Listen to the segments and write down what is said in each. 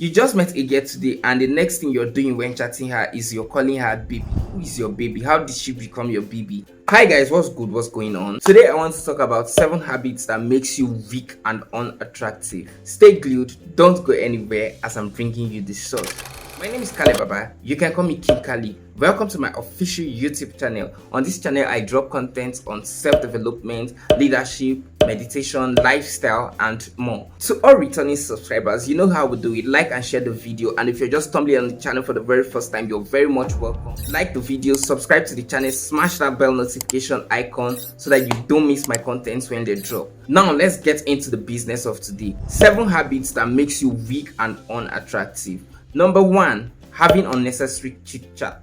You just met a girl today and the next thing you're doing when chatting her is you're calling her baby. Who is your baby? How did she become your baby? Hi guys, what's good? What's going on? Today I want to talk about 7 habits that makes you weak and unattractive. Stay glued, don't go anywhere as I'm bringing you this short. My name is Abah. You can call me King Kali. Welcome to my official YouTube channel. On this channel, I drop content on self-development, leadership, meditation, lifestyle, and more. To all returning subscribers, you know how we do it. Like and share the video. And if you're just stumbling on the channel for the very first time, you're very much welcome. Like the video, subscribe to the channel, smash that bell notification icon so that you don't miss my contents when they drop. Now, let's get into the business of today. 7 habits that makes you weak and unattractive. Number 1, having unnecessary chit chat.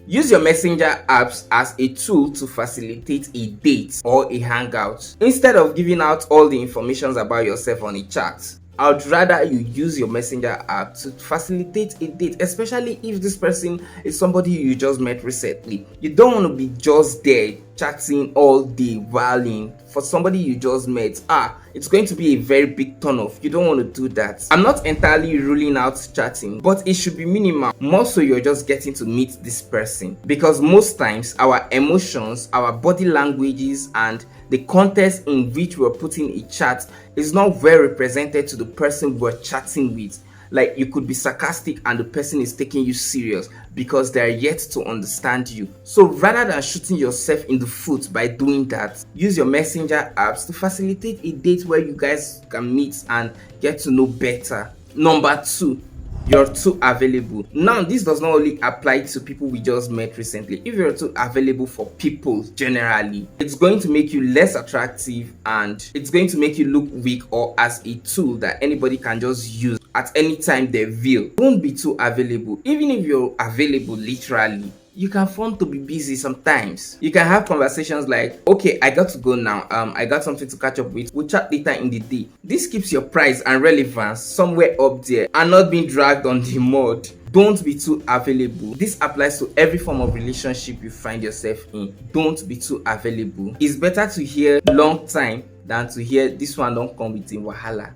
Use your messenger apps as a tool to facilitate a date or a hangout. Instead of giving out all the information about yourself on a chat, I would rather you use your messenger app to facilitate a date, especially if this person is somebody you just met recently. You don't want to be just there chatting all day while for somebody you just met. It's going to be a very big turn off. You don't want to do that. I'm not entirely ruling out chatting, but it should be minimal. More so you're just getting to meet this person, because most times our emotions, our body languages, and the context in which we're putting a chat is not well represented to the person we're chatting with. Like, you could be sarcastic and the person is taking you serious because they're yet to understand you. So rather than shooting yourself in the foot by doing that, use your messenger apps to facilitate a date where you guys can meet and get to know better. Number 2, you're too available. Now, this does not only apply to people we just met recently. If you're too available for people generally, it's going to make you less attractive and it's going to make you look weak or as a tool that anybody can just use at any time they will. Don't be too available. Even if you're available literally, you can form to be busy sometimes. You can have conversations like, okay, I got to go now. I got something to catch up with. We'll chat later in the day. This keeps your price and relevance somewhere up there and not being dragged on the mud. Don't be too available. This applies to every form of relationship you find yourself in. Don't be too available. It's better to hear long time than to hear this one don't come with a wahala.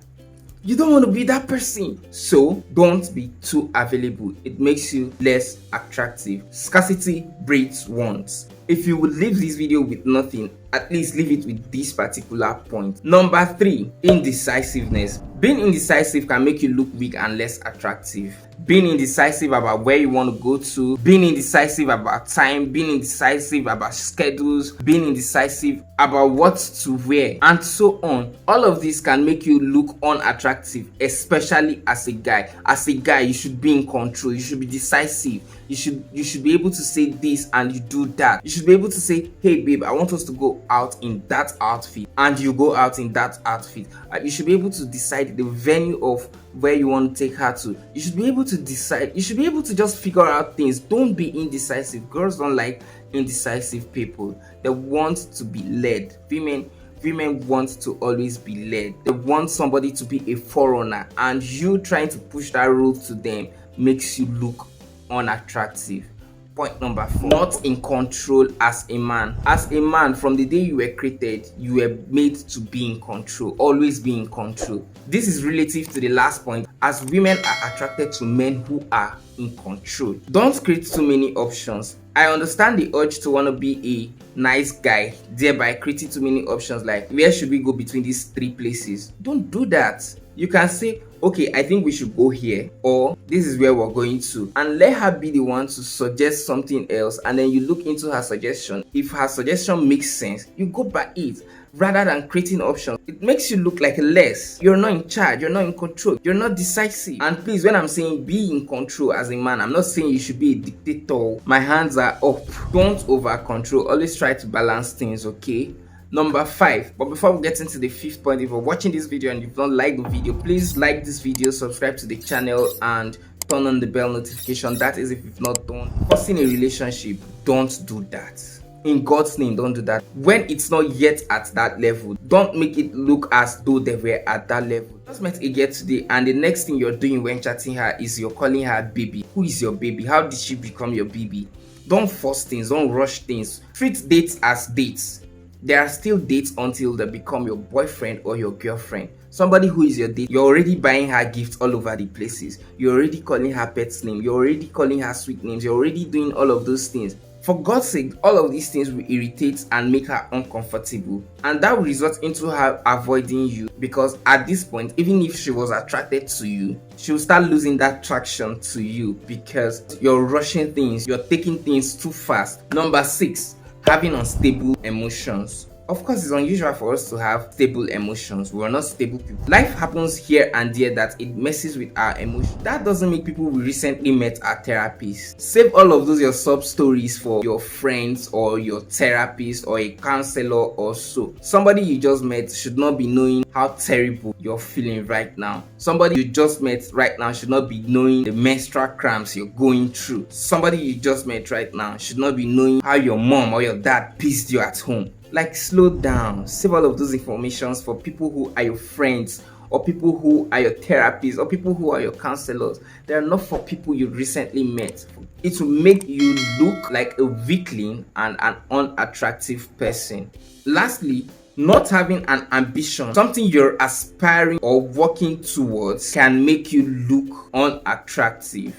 You don't want to be that person. So don't be too available. It makes you less attractive. Scarcity breeds want. If you would leave this video with nothing, at least leave it with this particular point. Number 3, indecisiveness. Being indecisive can make you look weak and less attractive. Being indecisive about where you want to go to, being indecisive about time, being indecisive about schedules, being indecisive about what to wear, and so on. All of this can make you look unattractive, especially as a guy. As a guy, you should be in control. You should be decisive. You should be able to say this and you do that. You should be able to say, hey babe, I want us to go out in that outfit, and you go out in that outfit. You should be able to decide the venue of where you want to take her to. You should be able to decide. You should be able to just figure out things. Don't be indecisive. Girls don't like indecisive people. They want to be led. Women want to always be led. They want somebody to be a forerunner, and you trying to push that role to them makes you look unattractive. Point number 4, not in control as a man. As a man, from the day you were created, you were made to be in control. Always be in control. This is relative to the last point, as women are attracted to men who are in control. Don't create too many options. I understand the urge to want to be a nice guy, thereby creating too many options like, where should we go between these 3 places? Don't do that. You can say, okay, I think we should go here, or this is where we're going to, and let her be the one to suggest something else, and then you look into her suggestion. If her suggestion makes sense, you go by it rather than creating options. It makes you look like less. You're not in charge, you're not in control, you're not decisive. And please, when I'm saying be in control as a man, I'm not saying you should be a dictator. My hands are up. Don't over control. Always try to balance things, okay? Number 5, but before we get into the 5th point, if you're watching this video and you've not liked the video, please like this video, subscribe to the channel, and turn on the bell notification. That is if you've not done. Forcing a relationship, don't do that. In God's name, don't do that. When it's not yet at that level, don't make it look as though they were at that level. Just met a girl today and the next thing you're doing when chatting her is you're calling her baby. Who is your baby? How did she become your baby? Don't force things, don't rush things. Treat dates as dates. There are still dates until they become your boyfriend or your girlfriend. Somebody who is your date, you're already buying her gifts all over the places. You're already calling her pet's name. You're already calling her sweet names. You're already doing all of those things. For God's sake, all of these things will irritate and make her uncomfortable, and that will result into her avoiding you, because at this point, even if she was attracted to you, she will start losing that traction to you because you're rushing things, you're taking things too fast. Number 6, having unstable emotions. Of course, it's unusual for us to have stable emotions. We're not stable people. Life happens here and there that it messes with our emotions. That doesn't make people we recently met our therapists. Save all of those your sub stories for your friends or your therapist or a counselor or so. Somebody you just met should not be knowing how terrible you're feeling right now. Somebody you just met right now should not be knowing the menstrual cramps you're going through. Somebody you just met right now should not be knowing how your mom or your dad pissed you at home. Like, slow down. Save all of those informations for people who are your friends, or people who are your therapists, or people who are your counselors. They are not for people you recently met. It will make you look like a weakling and an unattractive person. Lastly, not having an ambition, something you're aspiring or working towards, can make you look unattractive.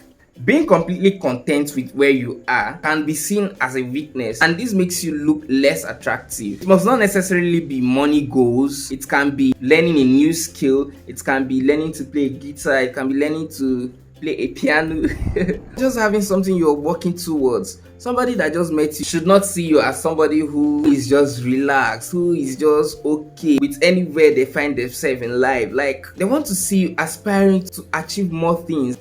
Being completely content with where you are can be seen as a weakness, and this makes you look less attractive. It must not necessarily be money goals. It can be learning a new skill. It can be learning to play a guitar. It can be learning to play a piano. Just having something you're working towards. Somebody that just met you should not see you as somebody who is just relaxed, who is just okay with anywhere they find themselves in life. Like, they want to see you aspiring to achieve more things,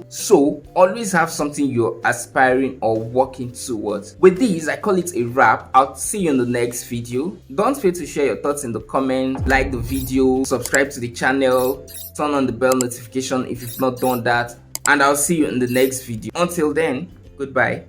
So always have something you're aspiring or working towards. With this, I call it a wrap. I'll see you in the next video. Don't fail to share your thoughts in the comments, like the video, subscribe to the channel, turn on the bell notification if you've not done that, and I'll see you in the next video. Until then, goodbye.